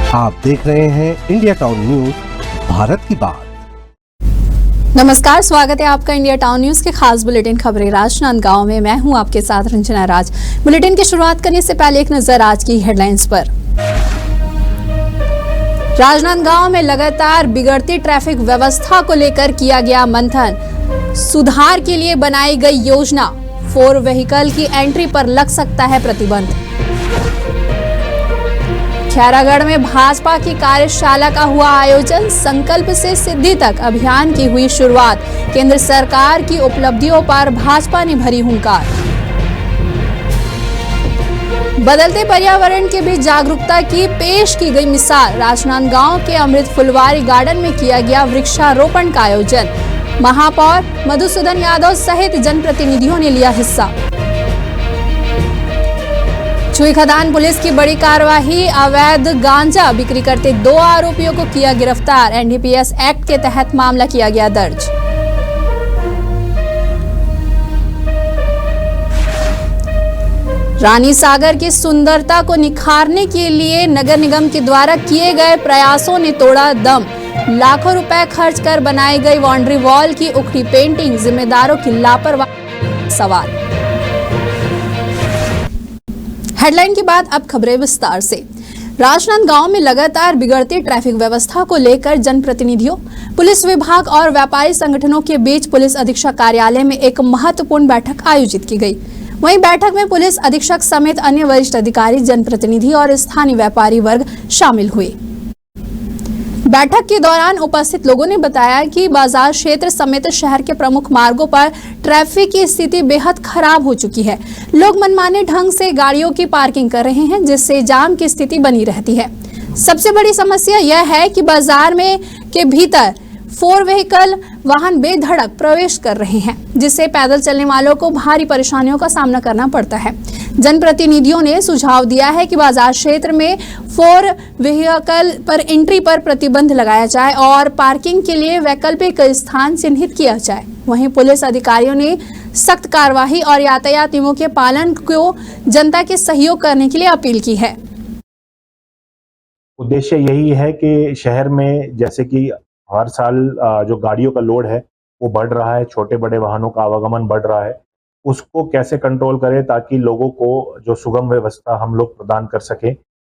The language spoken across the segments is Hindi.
आप देख रहे हैं इंडिया टाउन न्यूज, भारत की बात। नमस्कार, स्वागत है आपका इंडिया टाउन न्यूज के खास बुलेटिन खबरें राजनांदगांव में। मैं हूं आपके साथ रंजना राज। बुलेटिन की शुरुआत करने से पहले एक नजर आज की हेडलाइंस पर। राजनांदगांव में लगातार बिगड़ती ट्रैफिक व्यवस्था को लेकर किया गया मंथन। सुधार के लिए बनाई गई योजना। 4 व्हीकल की एंट्री पर लग सकता है प्रतिबंध। खैरागढ़ में भाजपा की कार्यशाला का हुआ आयोजन। संकल्प से सिद्धि तक अभियान की हुई शुरुआत। केंद्र सरकार की उपलब्धियों पर भाजपा ने भरी हुंकार। बदलते पर्यावरण के बीच जागरूकता की पेश की गई मिसाल। राजनांदगांव के अमृत फुलवारी गार्डन में किया गया वृक्षारोपण का आयोजन। महापौर मधुसूदन यादव सहित जनप्रतिनिधियों ने लिया हिस्सा। छुई खदान पुलिस की बड़ी कार्रवाई। अवैध गांजा बिक्री करते 2 आरोपियों को किया गिरफ्तार। एनडीपीएस एक्ट के तहत मामला किया गया दर्ज। रानी सागर की सुंदरता को निखारने के लिए नगर निगम के द्वारा किए गए प्रयासों ने तोड़ा दम। लाखों रुपए खर्च कर बनाई गई बाउंड्री वॉल की उखड़ी पेंटिंग। जिम्मेदारों की लापरवाही सवाल। हेडलाइन के बाद अब खबरें विस्तार से। राजनांदगांव में लगातार बिगड़ती ट्रैफिक व्यवस्था को लेकर जनप्रतिनिधियों, पुलिस विभाग और व्यापारी संगठनों के बीच पुलिस अधीक्षक कार्यालय में एक महत्वपूर्ण बैठक आयोजित की गई। वहीं बैठक में पुलिस अधीक्षक समेत अन्य वरिष्ठ अधिकारी, जनप्रतिनिधि और स्थानीय व्यापारी वर्ग शामिल हुए। बैठक के दौरान उपस्थित लोगों ने बताया कि बाजार क्षेत्र समेत शहर के प्रमुख मार्गों पर ट्रैफिक की स्थिति बेहद खराब हो चुकी है। लोग मनमाने ढंग से गाड़ियों की पार्किंग कर रहे हैं, जिससे जाम की स्थिति बनी रहती है। सबसे बड़ी समस्या यह है कि बाजार में के भीतर 4 व्हीकल वाहन बेधड़क प्रवेश कर रहे हैं, जिससे पैदल चलने वालों को भारी परेशानियों का सामना करना पड़ता है। जनप्रतिनिधियों ने सुझाव दिया है कि बाजार क्षेत्र में 4 व्हीकल पर एंट्री पर प्रतिबंध लगाया जाए और पार्किंग के लिए वैकल्पिक स्थान चिन्हित किया जाए। वहीं पुलिस अधिकारियों ने सख्त कार्रवाई और यातायात नियमों के पालन को जनता के सहयोग करने के लिए अपील की है। उद्देश्य यही है कि शहर में जैसे कि हर साल जो गाड़ियों का लोड है वो बढ़ रहा है, छोटे बड़े वाहनों का आवागमन बढ़ रहा है, उसको कैसे कंट्रोल करें ताकि लोगों को जो सुगम व्यवस्था हम लोग प्रदान कर सकें।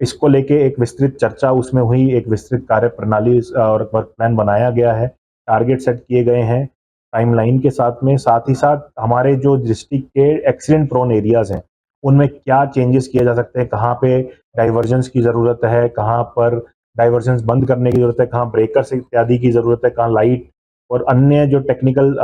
इसको लेके एक विस्तृत चर्चा उसमें हुई, एक विस्तृत कार्य प्रणाली और वर्क प्लान बनाया गया है, टारगेट सेट किए गए हैं टाइमलाइन के साथ में। साथ ही साथ हमारे जो डिस्ट्रिक्ट के एक्सीडेंट प्रोन एरियाज हैं उनमें क्या चेंजेस किए जा सकते हैं, कहाँ पे डाइवर्जेंस की ज़रूरत है, कहाँ पर डाइवर्जेंस बंद करने की ज़रूरत है, कहाँ ब्रेकर्स इत्यादि की ज़रूरत है, कहाँ लाइट और अन्य जो टेक्निकल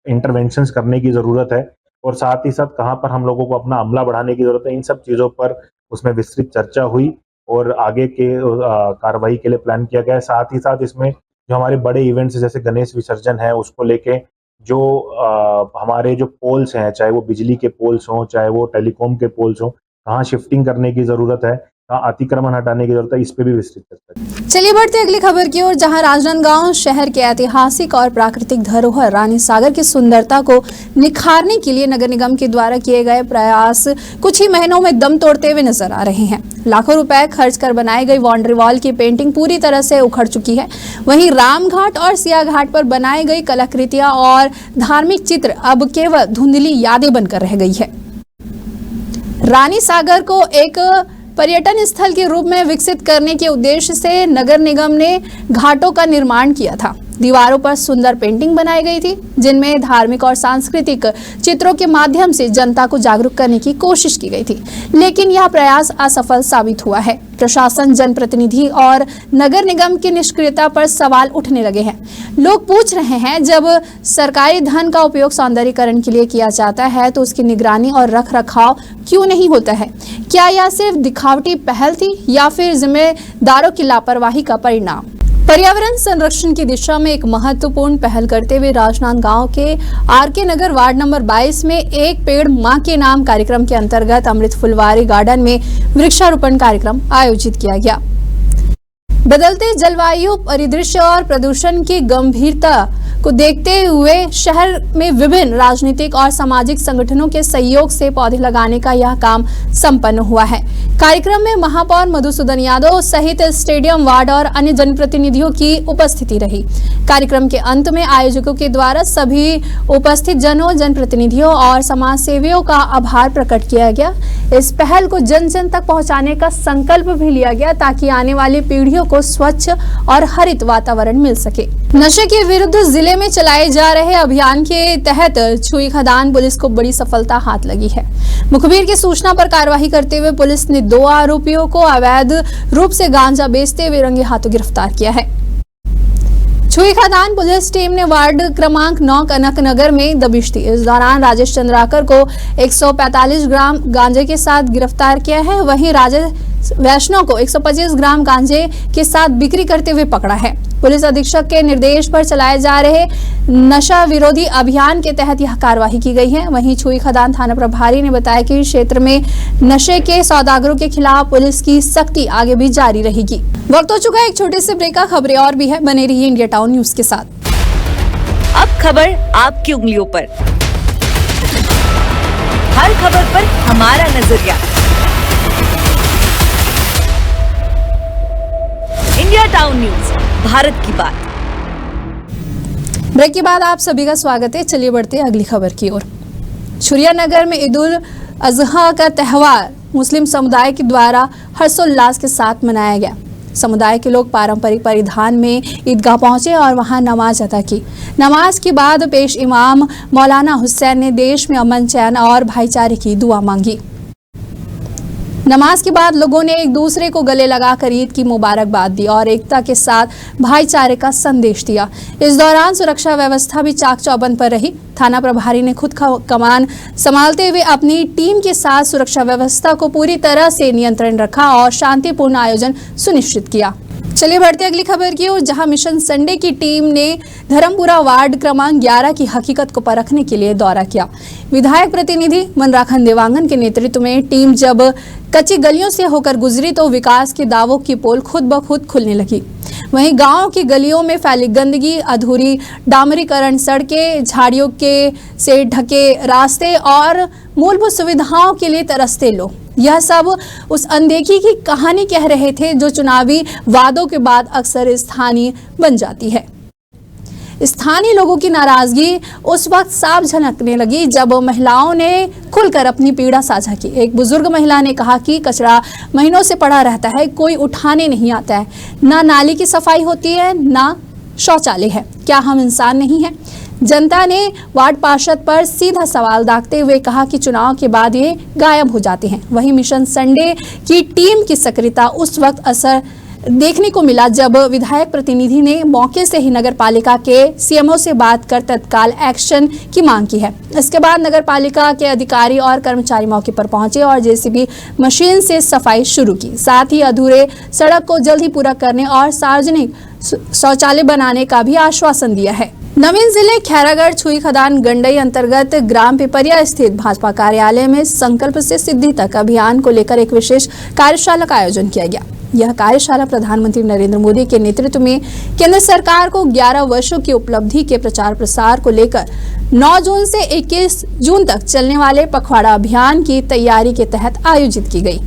इंटरवेंशंस करने की ज़रूरत है, और साथ ही साथ कहाँ पर हम लोगों को अपना अमला बढ़ाने की ज़रूरत है। इन सब चीज़ों पर उसमें विस्तृत चर्चा हुई और आगे के कार्रवाई के लिए प्लान किया गया है। साथ ही साथ इसमें जो हमारे बड़े इवेंट्स जैसे गणेश विसर्जन है उसको लेके जो हमारे जो पोल्स हैं, चाहे वो बिजली के पोल्स हों, चाहे वो टेलीकॉम के पोल्स हों, कहाँ शिफ्टिंग करने की ज़रूरत है, अतिक्रमण हटाने की जरूरत है, इस पे भी विस्तृत चर्चा। चलिए बढ़ते अगली खबर की ओर, जहां राजनांदगांव शहर के ऐतिहासिक और प्राकृतिक धरोहर रानी सागर की सुंदरता को निखारने के लिए नगर निगम के द्वारा किए गए प्रयास कुछ ही महीनों में दम तोड़ते हुए नजर आ रहे हैं। लाखों रुपए खर्च कर बनाई गई बाउंड्री वॉल की पेंटिंग पूरी तरह से उखड़ चुकी है। वहीं रामघाट और सिया घाट पर बनाई गई कलाकृतियां और धार्मिक चित्र अब केवल धुंधली यादें बनकर रह गई है। रानी सागर को एक पर्यटन स्थल के रूप में विकसित करने के उद्देश्य से नगर निगम ने घाटों का निर्माण किया था। दीवारों पर सुंदर पेंटिंग बनाई गई थी, जिनमें धार्मिक और सांस्कृतिक चित्रों के माध्यम से जनता को जागरूक करने की कोशिश की गई थी, लेकिन यह प्रयास असफल साबित हुआ है। प्रशासन, जनप्रतिनिधि और नगर निगम की निष्क्रियता पर सवाल उठने लगे हैं। लोग पूछ रहे हैं, जब सरकारी धन का उपयोग सौंदर्यीकरण के लिए किया जाता है तो उसकी निगरानी और रख रखाव क्यों नहीं होता है? क्या यह सिर्फ दिखावटी पहल थी या फिर जिम्मेदारों की लापरवाही का परिणाम? पर्यावरण संरक्षण की दिशा में एक महत्वपूर्ण पहल करते हुए राजनांदगांव के आरके नगर वार्ड नंबर 22 में एक पेड़ मां के नाम कार्यक्रम के अंतर्गत अमृत फुलवारी गार्डन में वृक्षारोपण कार्यक्रम आयोजित किया गया। बदलते जलवायु परिदृश्य और प्रदूषण की गंभीरता को देखते हुए शहर में विभिन्न राजनीतिक और सामाजिक संगठनों के सहयोग से पौधे लगाने का यह काम संपन्न हुआ है। कार्यक्रम में महापौर मधुसूदन यादव सहित स्टेडियम वार्ड और अन्य जनप्रतिनिधियों की उपस्थिति रही। कार्यक्रम के अंत में आयोजकों के द्वारा सभी उपस्थित जनों, जनप्रतिनिधियों और समाज सेवियों का आभार प्रकट किया गया। इस पहल को जन जन तक पहुंचाने का संकल्प भी लिया गया ताकि आने वाली पीढ़ियों को स्वच्छ और हरित वातावरण मिल सके। नशे के विरुद्ध जिले में चलाए जा रहे अभियान के तहत छुई खदान पुलिस को बड़ी सफलता हाथ लगी है। मुखबिर की सूचना पर कार्रवाई करते हुए पुलिस ने 2 आरोपियों को अवैध रूप से गांजा बेचते हुए रंगे हाथों गिरफ्तार किया है। छुई खदान पुलिस टीम ने वार्ड क्रमांक 9 कनक नगर में दबिश दी। इस दौरान राजेश चंद्राकर को 145 ग्राम गांजे के साथ गिरफ्तार किया है। वहीं राजेश वैष्णव को 125 ग्राम गांजे के साथ बिक्री करते हुए पकड़ा है। पुलिस अधीक्षक के निर्देश पर चलाए जा रहे नशा विरोधी अभियान के तहत यह कार्रवाई की गई है। वहीं छुई खदान थाना प्रभारी ने बताया कि क्षेत्र में नशे के सौदागरों के खिलाफ पुलिस की सख्ती आगे भी जारी रहेगी। वक्त हो चुका है एक छोटे से ब्रेक का। खबरें और भी है, बने रहिए इंडिया टाउन न्यूज के साथ। अब खबर आपकी उंगलियों पर, हर खबर पर हमारा नजरिया। इंडिया टाउन न्यूज, भारत की बात। ब्रेक के बाद आप सभी का स्वागत है। चलिए बढ़ते हैं अगली खबर की ओर। छुरिया नगर में ईद उल अजहा का त्यौहार मुस्लिम समुदाय के द्वारा हर्षोल्लास के साथ मनाया गया। समुदाय के लोग पारंपरिक परिधान में ईदगाह पहुंचे और वहां नमाज अदा की। नमाज के बाद पेश इमाम मौलाना हुसैन ने देश में अमन, चैन और भाईचारे की दुआ मांगी। नमाज के बाद लोगों ने एक दूसरे को गले लगाकर ईद की मुबारकबाद दी और एकता के साथ भाईचारे का संदेश दिया। इस दौरान सुरक्षा व्यवस्था भी चाक चौबंद पर रही। थाना प्रभारी ने खुद कमान संभालते हुए अपनी टीम के साथ सुरक्षा व्यवस्था को पूरी तरह से नियंत्रण रखा और शांतिपूर्ण आयोजन सुनिश्चित किया। चलिए बढ़ते अगली खबर की ओर, जहां मिशन संडे की टीम ने धर्मपुरा वार्ड क्रमांक 11 की हकीकत को परखने के लिए दौरा किया। विधायक प्रतिनिधि मनराखन देवांगन के नेतृत्व में टीम जब कच्ची गलियों से होकर गुजरी तो विकास के दावों की पोल खुद ब खुद खुलने लगी। वहीं गांव की गलियों में फैली गंदगी, अधूरी डामरीकरण सड़कें, झाड़ियों के से ढके रास्ते और मूलभूत सुविधाओं के लिए तरसते लोग, यह सब उस अनदेखी की कहानी कह रहे थे जो चुनावी वादों के बाद अक्सर स्थानीय बन जाती है। स्थानीय लोगों की नाराजगी उस वक्त साफ झलकने लगी जब महिलाओं ने खुलकर अपनी पीड़ा साझा की। एक बुजुर्ग महिला ने कहा कि कचरा महीनों से पड़ा रहता है, कोई उठाने नहीं आता है, ना नाली की सफाई होती है, ना शौचालय है। क्या हम इंसान नहीं हैं? जनता ने वार्ड पार्षद पर सीधा सवाल दागते हुए कहा कि चुनाव के बाद ये गायब हो जाते हैं। वहीं मिशन संडे की टीम की सक्रियता उस वक्त असर देखने को मिला जब विधायक प्रतिनिधि ने मौके से ही नगर पालिका के सीएमओ से बात कर तत्काल एक्शन की मांग की है। इसके बाद नगर पालिका के अधिकारी और कर्मचारी मौके पर पहुंचे और जेसीबी मशीन से सफाई शुरू की। साथ ही अधूरे सड़क को जल्द ही पूरा करने और सार्वजनिक शौचालय बनाने का भी आश्वासन दिया है। नवीन जिले खैरागढ़ छुई खदान गंडई अंतर्गत ग्राम पिपरिया स्थित भाजपा कार्यालय में संकल्प से सिद्धि तक अभियान को लेकर एक विशेष कार्यशाला का आयोजन किया गया। यह कार्यशाला प्रधानमंत्री नरेंद्र मोदी के नेतृत्व में केंद्र सरकार को 11 वर्षों की उपलब्धि के प्रचार प्रसार को लेकर 9 जून से 21 जून तक चलने वाले पखवाड़ा अभियान की तैयारी के तहत आयोजित की गई।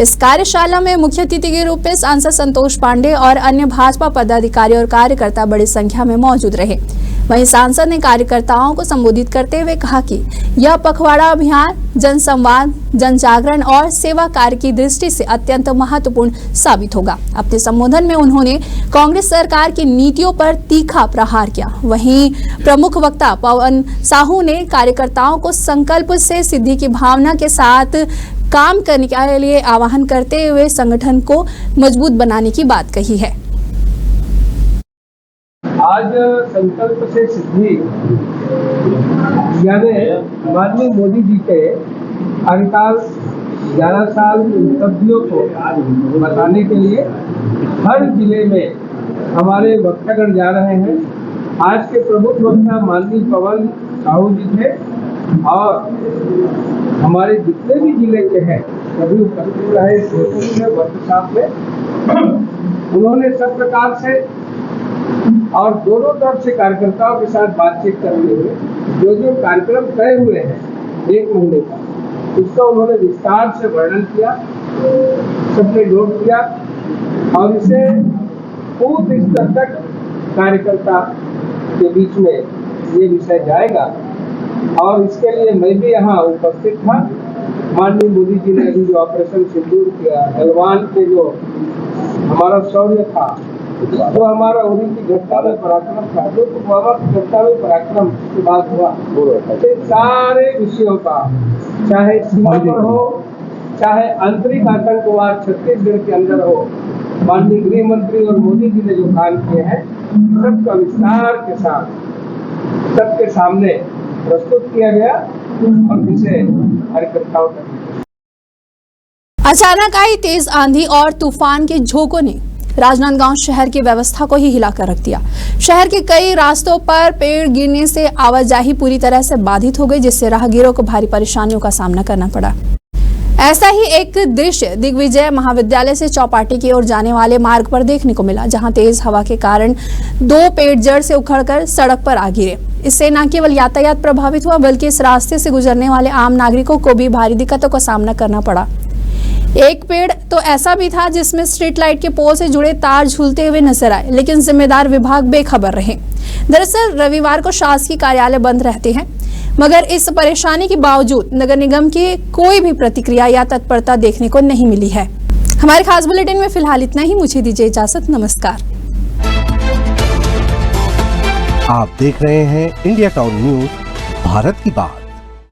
इस कार्यशाला में मुख्य अतिथि के रूप में सांसद संतोष पांडे और अन्य भाजपा पदाधिकारी और कार्यकर्ता बड़ी संख्या में मौजूद रहे। वहीं सांसद ने कार्यकर्ताओं को संबोधित करते हुए कहा कि यह पखवाड़ा अभियान जनसंवाद, जन जागरण और सेवा कार्य की दृष्टि से अत्यंत महत्वपूर्ण साबित होगा। अपने संबोधन में उन्होंने कांग्रेस सरकार की नीतियों पर तीखा प्रहार किया। वहीं प्रमुख वक्ता पवन साहू ने कार्यकर्ताओं को संकल्प से सिद्धि की भावना के साथ काम करने के लिए आह्वान करते हुए संगठन को मजबूत बनाने की बात कही है। आज संकल्प से सिद्धि यानी माननीय मोदी जी के कार्यकाल 11 साल की उपलब्धियों को बताने के लिए हर जिले में हमारे वक्तागण जा रहे हैं। आज के प्रमुख वक्ता माननीय पवन साहू जी थे और हमारे जितने भी जिले के हैं सभी उपस्थित रहे वर्कशॉप में। उन्होंने सब प्रकार से और दोनों तरफ से कार्यकर्ताओं के साथ बातचीत करते हुए जो कार्यक्रम तय हुए हैं 1 महीने का, उसका उन्होंने विस्तार से वर्णन किया, सबने नोट किया और इसे बूथ स्तर तक कार्यकर्ता के बीच में ये विषय जाएगा। और इसके लिए मैं भी यहाँ उपस्थित था। माननीय मोदी जी ने अभी जो ऑपरेशन सिंदूर किया, गलवान के जो हमारा शौर्य था, जो हमारा उन्हीं की घटना में पराक्रम था, जो घटना में पराक्रम के बाद हुआ, तो सारे विषयों का, चाहे सीमा पर हो, चाहे आंतरिक आतंकवाद छत्तीसगढ़ के अंदर हो, माननीय गृह मंत्री और मोदी जी ने जो काम किए हैं, सबका विस्तार के साथ सबके सामने प्रस्तुत किया गया और इसे कार्यकर्ताओं तक। अचानक आई तेज आंधी और तूफान के झोंकों ने राजनांदगांव शहर की व्यवस्था को ही हिलाकर रख दिया। शहर के कई रास्तों पर पेड़ गिरने से आवाजाही पूरी तरह से बाधित हो गई, जिससे राहगीरों को भारी परेशानियों का सामना करना पड़ा। ऐसा ही एक दृश्य दिग्विजय महाविद्यालय से चौपाटी की ओर जाने वाले मार्ग पर देखने को मिला, जहां तेज हवा के कारण 2 पेड़ जड़ से उखड़कर सड़क पर आ गिरे। इससे न केवल यातायात प्रभावित हुआ, बल्कि इस रास्ते से गुजरने वाले आम नागरिकों को भी भारी दिक्कतों का सामना करना पड़ा। एक पेड़ तो ऐसा भी था जिसमें स्ट्रीट लाइट के पोल से जुड़े तार झूलते हुए नजर आए, लेकिन जिम्मेदार विभाग बेखबर रहे। दरअसल रविवार को शासकीय कार्यालय बंद रहते हैं, मगर इस परेशानी के बावजूद नगर निगम की कोई भी प्रतिक्रिया या तत्परता देखने को नहीं मिली है। हमारे खास बुलेटिन में फिलहाल इतना ही। मुझे दीजिए इजाजत। नमस्कार। आप देख रहे हैं इंडिया टाउन न्यूज, भारत की बात।